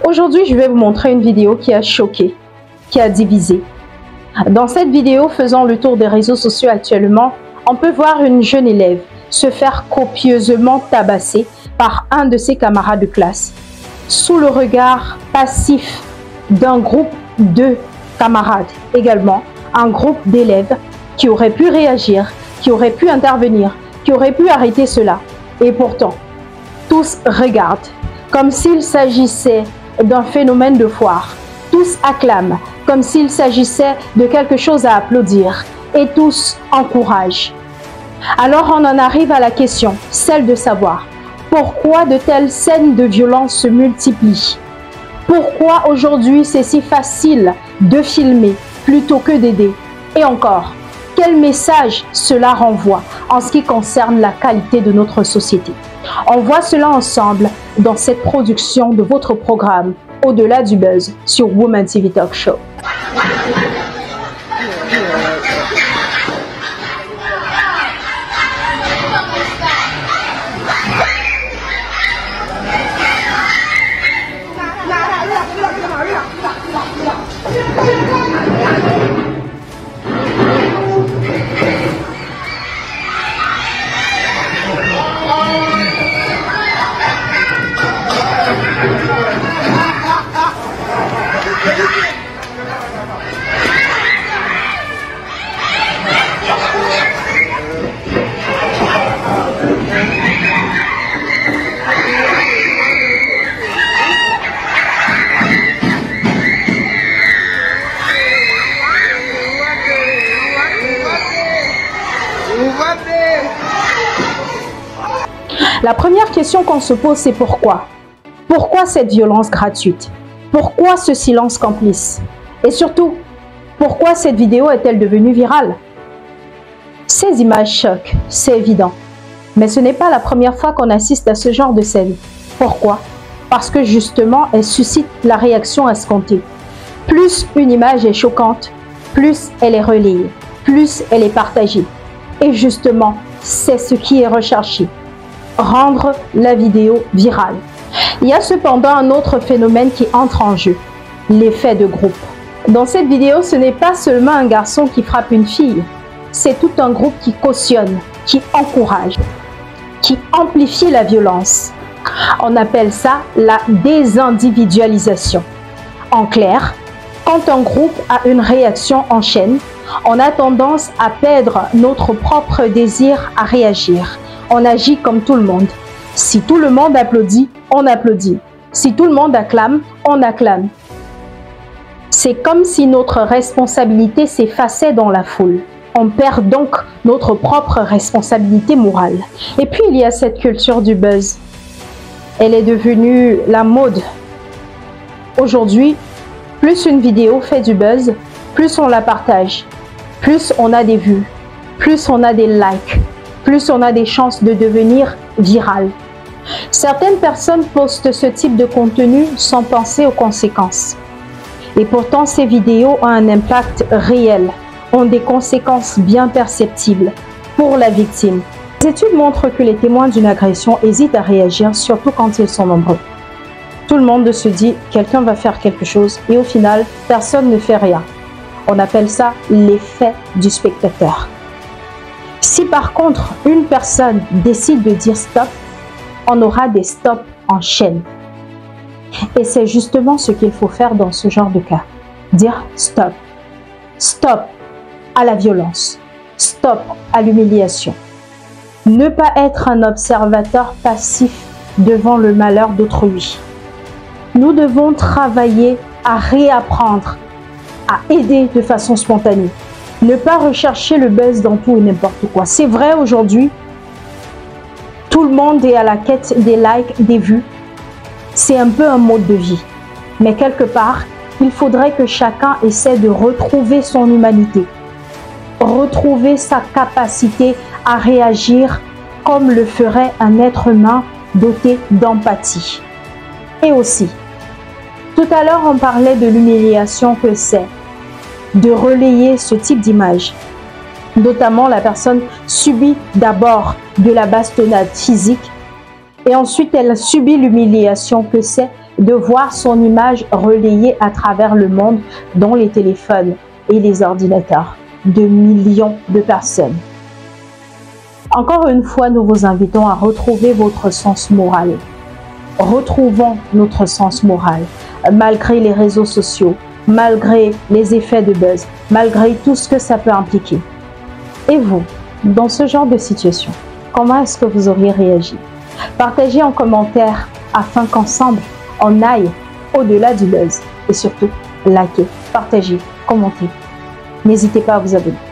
Aujourd'hui, je vais vous montrer une vidéo qui a choqué, qui a divisé. Dans cette vidéo faisant le tour des réseaux sociaux actuellement, on peut voir une jeune élève se faire copieusement tabasser par un de ses camarades de classe, sous le regard passif d'un groupe de camarades, également un groupe d'élèves qui auraient pu réagir, qui auraient pu intervenir, qui auraient pu arrêter cela. Et pourtant, tous regardent comme s'il s'agissait d'un phénomène de foire. Tous acclament comme s'il s'agissait de quelque chose à applaudir et tous encouragent. Alors on en arrive à la question, celle de savoir pourquoi de telles scènes de violence se multiplient. Pourquoi aujourd'hui c'est si facile de filmer plutôt que d'aider? Et encore, quel message cela renvoie en ce qui concerne la qualité de notre société? On voit cela ensemble dans cette production de votre programme Au-delà du buzz sur Woman TV Talk Show. La première question qu'on se pose, c'est pourquoi? Pourquoi cette violence gratuite? Pourquoi ce silence complice? Et surtout, pourquoi cette vidéo est-elle devenue virale? Ces images choquent, c'est évident. Mais ce n'est pas la première fois qu'on assiste à ce genre de scène. Pourquoi? Parce que justement, elle suscite la réaction escomptée. Plus une image est choquante, plus elle est relayée, plus elle est partagée. Et justement, c'est ce qui est recherché. Rendre la vidéo virale. Il y a cependant un autre phénomène qui entre en jeu, l'effet de groupe. Dans cette vidéo, ce n'est pas seulement un garçon qui frappe une fille, c'est tout un groupe qui cautionne, qui encourage, qui amplifie la violence. On appelle ça la désindividualisation. En clair, quand un groupe a une réaction en chaîne, on a tendance à perdre notre propre désir à réagir. On agit comme tout le monde. Si tout le monde applaudit, on applaudit. Si tout le monde acclame, on acclame. C'est comme si notre responsabilité s'effaçait dans la foule. On perd donc notre propre responsabilité morale. Et puis il y a cette culture du buzz. Elle est devenue la mode. Aujourd'hui, plus une vidéo fait du buzz, plus on la partage, plus on a des vues, plus on a des likes, plus on a des chances de devenir viral. Certaines personnes postent ce type de contenu sans penser aux conséquences. Et pourtant, ces vidéos ont un impact réel, ont des conséquences bien perceptibles pour la victime. Les études montrent que les témoins d'une agression hésitent à réagir, surtout quand ils sont nombreux. Tout le monde se dit « quelqu'un va faire quelque chose » et au final, personne ne fait rien. On appelle ça l'effet du spectateur. Si par contre, une personne décide de dire stop, on aura des stops en chaîne. Et c'est justement ce qu'il faut faire dans ce genre de cas. Dire stop. Stop à la violence. Stop à l'humiliation. Ne pas être un observateur passif devant le malheur d'autrui. Nous devons travailler à réapprendre, à aider de façon spontanée. Ne pas rechercher le buzz dans tout et n'importe quoi. C'est vrai aujourd'hui, tout le monde est à la quête des likes, des vues. C'est un peu un mode de vie. Mais quelque part, il faudrait que chacun essaie de retrouver son humanité. Retrouver sa capacité à réagir comme le ferait un être humain doté d'empathie. Et aussi, tout à l'heure on parlait de l'humiliation que c'est de relayer ce type d'image. Notamment, la personne subit d'abord de la bastonnade physique et ensuite elle subit l'humiliation que c'est de voir son image relayée à travers le monde dans les téléphones et les ordinateurs de millions de personnes. Encore une fois, nous vous invitons à retrouver votre sens moral. Retrouvons notre sens moral, malgré les réseaux sociaux, malgré les effets de buzz, malgré tout ce que ça peut impliquer. Et vous, dans ce genre de situation, comment est-ce que vous auriez réagi? Partagez en commentaire afin qu'ensemble, on aille au-delà du buzz. Et surtout, likez, partagez, commentez. N'hésitez pas à vous abonner.